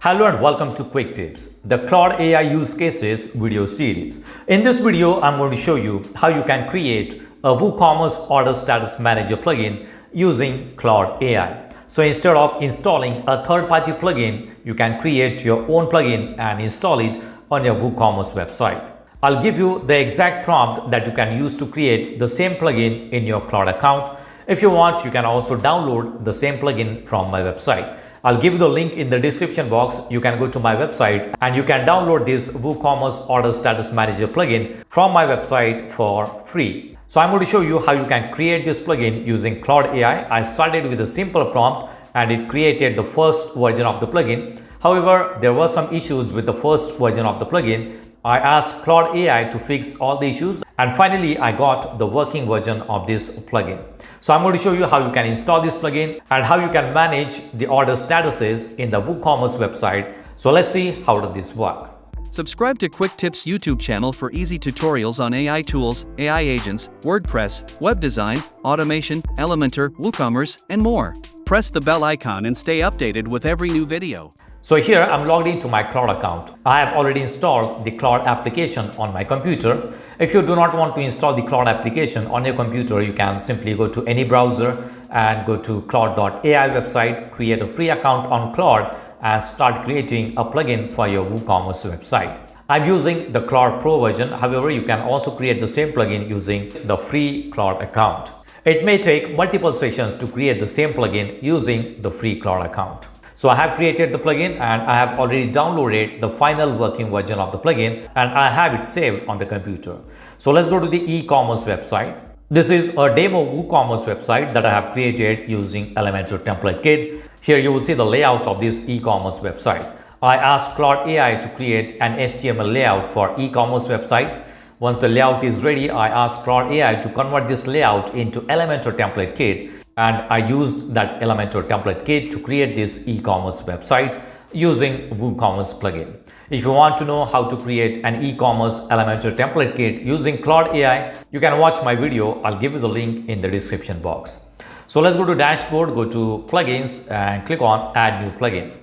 Hello and welcome to Quick Tips, the Claude AI use cases video series. In this video, I'm going to show you how you can create a WooCommerce order status manager plugin using Claude AI. So instead of installing a third-party plugin, you can create your own plugin and install it on your WooCommerce website. I'll give you the exact prompt that you can use to create the same plugin in your Claude account. If you want, you can also download the same plugin from my website. I'll give you the link in the description box. You can go to my website and you can download this WooCommerce Order Status Manager plugin from my website for free. So I'm going to show you how you can create this plugin using Claude AI. I started with a simple prompt and it created the first version of the plugin. However, there were some issues with the first version of the plugin. I asked Claude AI to fix all the issues and finally I got the working version of this plugin. So I'm going to show you how you can install this plugin and how you can manage the order statuses in the WooCommerce website. So let's see how does this work. Subscribe to Quick Tips YouTube channel for easy tutorials on AI tools, AI agents, WordPress, web design, automation, Elementor, WooCommerce, and more. Press the bell icon and stay updated with every new video. So here I'm logged into my Claude account. I have already installed the Claude application on my computer. If you do not want to install the Claude application on your computer, you can simply go to any browser and go to Claude.ai website, create a free account on Claude and start creating a plugin for your WooCommerce website. I'm using the Claude Pro version. However, you can also create the same plugin using the free Claude account. It may take multiple sessions to create the same plugin using the free Claude account. So I have created the plugin and I have already downloaded the final working version of the plugin and I have it saved on the computer. So let's go to the e-commerce website. This is a demo WooCommerce website that I have created using Elementor template kit. Here you will see the layout of this e-commerce website. I asked Claude AI to create an HTML layout for e-commerce website. Once the layout is ready, I asked Claude AI to convert this layout into Elementor template kit. And I used that Elementor template kit to create this e-commerce website using WooCommerce plugin. If you want to know how to create an e-commerce Elementor template kit using Claude AI, you can watch my video. I'll give you the link in the description box. So let's go to dashboard, go to plugins and click on add new plugin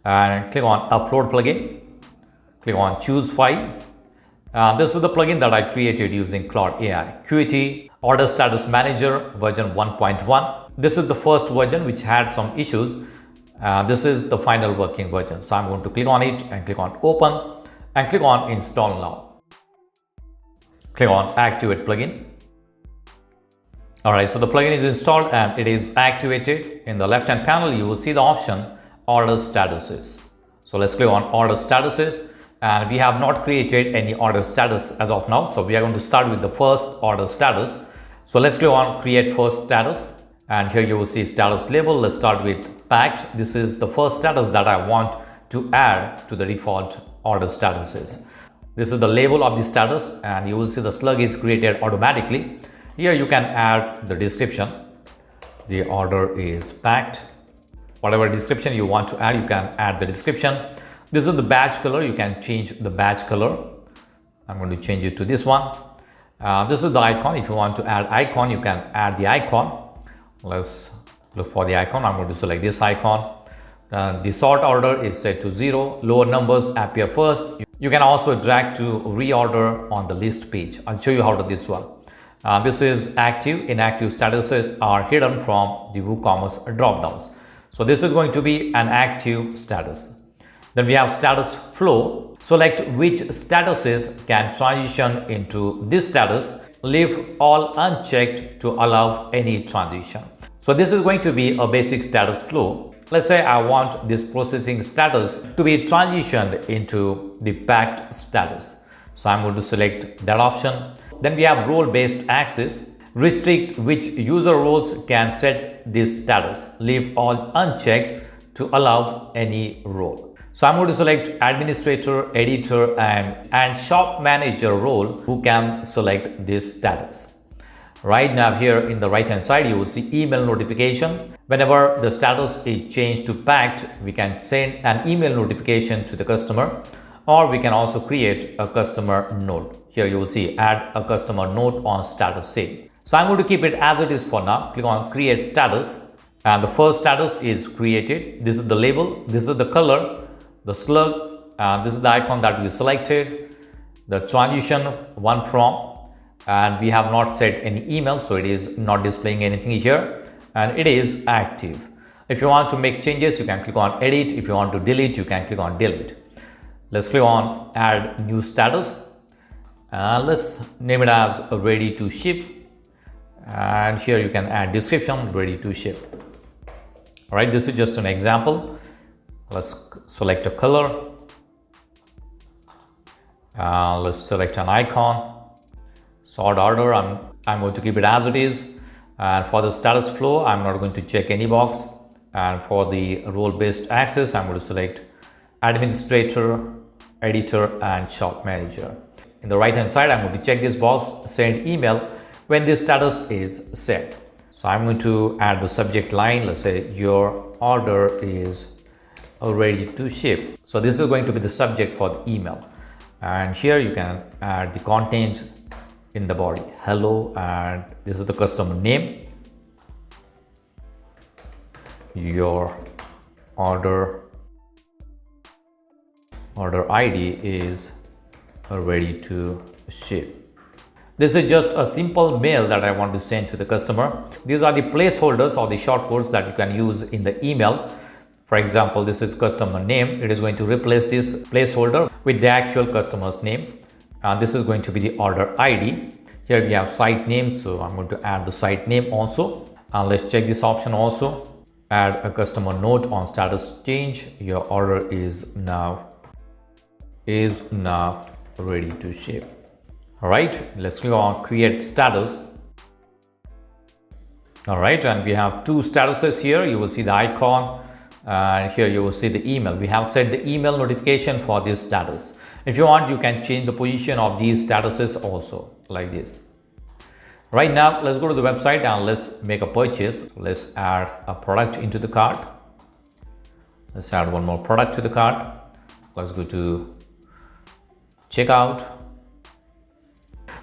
and click on upload plugin. Click on choose file. This is the plugin that I created using Claude AI. Qt Order Status Manager version 1.1. This is the first version which had some issues. This is the final working version. So I'm going to click on it and click on open and click on install now. Click on activate plugin. Alright, so the plugin is installed and it is activated. In the left hand panel, you will see the option order statuses. So let's click on order statuses. And we have not created any order status as of now. So we are going to start with the first order status. So let's click on create first status. And here you will see status label. Let's start with packed. This is the first status that I want to add to the default order statuses. This is the label of the status and you will see the slug is created automatically. Here you can add the description. The order is packed. Whatever description you want to add, you can add the description. This is the badge color. You can change the badge color. I'm going to change it to this one. This is the icon. If you want to add icon, you can add the icon. Let's look for the icon. I'm going to select this icon. The sort order is set to 0. Lower numbers appear first. You can also drag to reorder on the list page. I'll show you how does this work. This is active. Inactive statuses are hidden from the WooCommerce dropdowns. So this is going to be an active status. Then we have status flow. Select which statuses can transition into this status. Leave all unchecked to allow any transition. So this is going to be a basic status flow. Let's say I want this processing status to be transitioned into the packed status. So I'm going to select that option. Then we have role-based access. Restrict which user roles can set this status. Leave all unchecked to allow any role. So I'm going to select administrator, editor and shop manager role who can select this status. Right now here in the right hand side, you will see email notification. Whenever the status is changed to packed, we can send an email notification to the customer or we can also create a customer note. Here you will see add a customer note on status save. So I'm going to keep it as it is for now. Click on create status And the first status is created. This is the label, this is the color, the slug, and this is the icon that we selected, the transition one from, and we have not set any email, so it is not displaying anything here, and it is active. If you want to make changes, you can click on edit. If you want to delete, you can click on delete. Let's click on add new status, and let's name it as ready to ship, and here you can add description ready to ship. All right, this is just an example. Let's select a color, let's select an icon, sort order. I'm going to keep it as it is, and for the status flow I'm not going to check any box, and for the role based access I'm going to select administrator, editor, and shop manager. In the right hand side I'm going to check this box, send email, when this status is set. So I'm going to add the subject line. Let's say your order is ready to ship. So this is going to be the subject for the email, and here you can add the content in the body, hello, and this is the customer name, your order ID is ready to ship. This is just a simple mail that I want to send to the customer. These are the placeholders or the shortcodes that you can use in the email. For example, this is customer name. It is going to replace this placeholder with the actual customer's name. And this is going to be the order ID. Here we have site name, so I'm going to add the site name also. And let's check this option also. Add a customer note on status change. Your order is now ready to ship. All right, let's click on create status. All right, and we have two statuses here. You will see the icon, and here you will see the email. We have set the email notification for this status. If you want, you can change the position of these statuses also, like this. Right now, let's go to the website and let's make a purchase. Let's add a product into the cart. Let's add one more product to the cart. Let's go to checkout.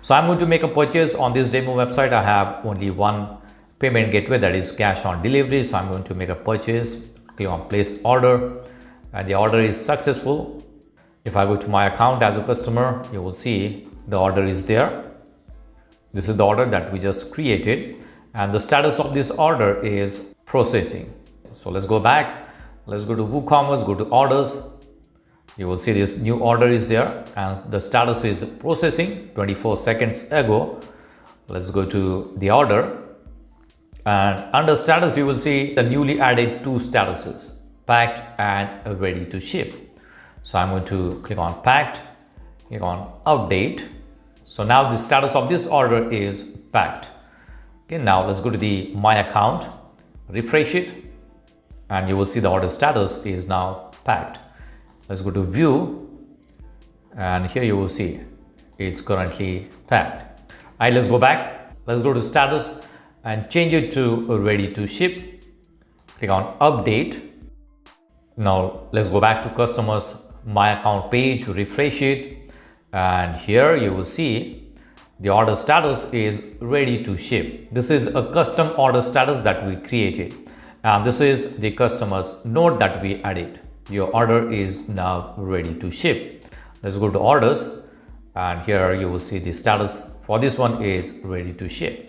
So I'm going to make a purchase on this demo website. I have only one payment gateway, that is cash on delivery. So I'm going to make a purchase, click on place order, and the order is successful. If I go to my account as a customer, you will see the order is there. This is the order that we just created, and the status of this order is processing. So let's go back. Let's go to WooCommerce, go to orders. You will see this new order is there, and the status is processing 24 seconds ago. Let's go to the order, and under status you will see the newly added two statuses, packed and ready to ship. So I'm going to click on packed, click on update. So now the status of this order is packed. Okay, now let's go to the my account, refresh it, and you will see the order status is now packed. Let's go to view, and here you will see it's currently packed. All right, let's go back. Let's go to status and change it to ready to ship. Click on update. Now let's go back to customers my account page, refresh it, and here you will see the order status is ready to ship. This is a custom order status that we created, and this is the customer's note that we added. Your order is now ready to ship. Let's go to orders, and here you will see the status for this one is ready to ship.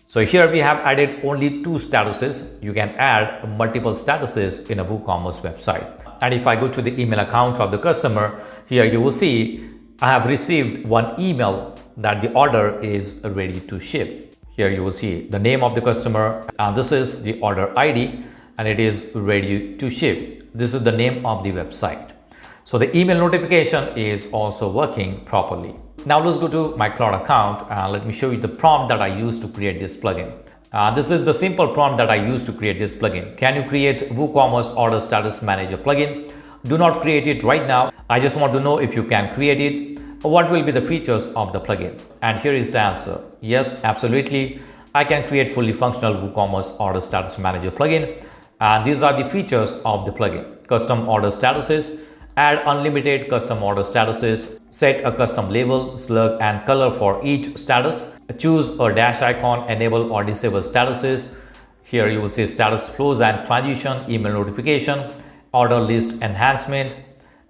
So here we have added only two statuses. You can add multiple statuses in a WooCommerce website. And if I go to the email account of the customer, here you will see I have received one email that the order is ready to ship. Here you will see the name of the customer, and this is the order ID, and it is ready to ship. This is the name of the website. So the email notification is also working properly. Now let's go to my Claude account, and let me show you the prompt that I used to create this plugin. This is the simple prompt that I used to create this plugin. Can you create WooCommerce Order Status Manager plugin? Do not create it right now. I just want to know if you can create it. What will be the features of the plugin? And here is the answer. Yes, absolutely. I can create fully functional WooCommerce Order Status Manager plugin. And these are the features of the plugin. Custom order statuses, add unlimited custom order statuses, set a custom label, slug, and color for each status, choose a dash icon, enable or disable statuses. Here you will see status flows and transition, email notification, order list enhancement,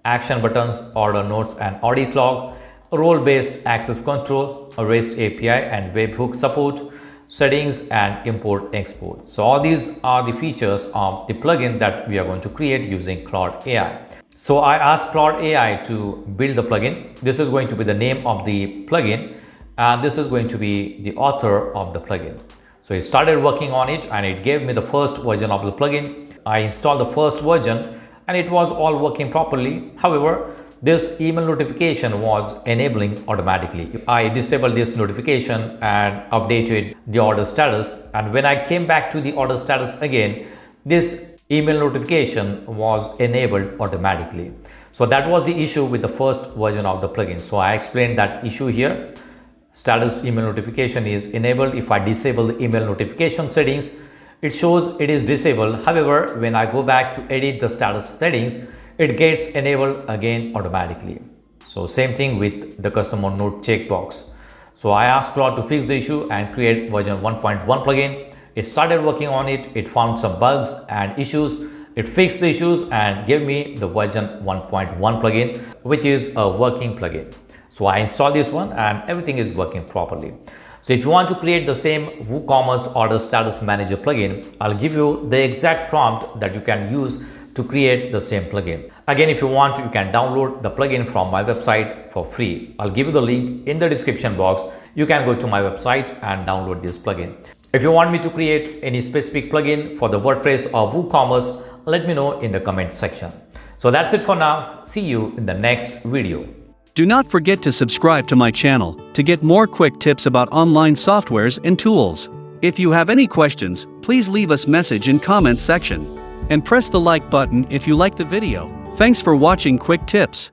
action buttons, order notes and audit log, role-based access control, REST API and webhook support, settings and import export. So all these are the features of the plugin that we are going to create using Claude AI. So I asked Claude AI to build the plugin. This is going to be the name of the plugin, and this is going to be the author of the plugin. So it started working on it and it gave me the first version of the plugin. I installed the first version and it was all working properly. However, this email notification was enabling automatically. I disabled this notification and updated the order status, and when I came back to the order status again, this email notification was enabled automatically. So that was the issue with the first version of the plugin. So I explained that issue here. Status email notification is enabled. If I disable the email notification settings, it shows it is disabled. However, when I go back to edit the status settings, it gets enabled again automatically. So same thing with the customer note checkbox. So I asked Claude to fix the issue and create version 1.1 plugin. It started working on it. It found some bugs and issues. It fixed the issues and gave me the version 1.1 plugin, which is a working plugin. So I installed this one and everything is working properly. So if you want to create the same WooCommerce order status manager plugin, I'll give you the exact prompt that you can use to create the same plugin. Again, if you want, you can download the plugin from my website for free. I'll give you the link in the description box. You can go to my website and download this plugin. If you want me to create any specific plugin for the WordPress or WooCommerce, let me know in the comment section. So that's it for now. See you in the next video. Do not forget to subscribe to my channel to get more quick tips about online softwares and tools. If you have any questions, please leave us message in comments section. And press the like button if you like the video. Thanks for watching Quick Tips.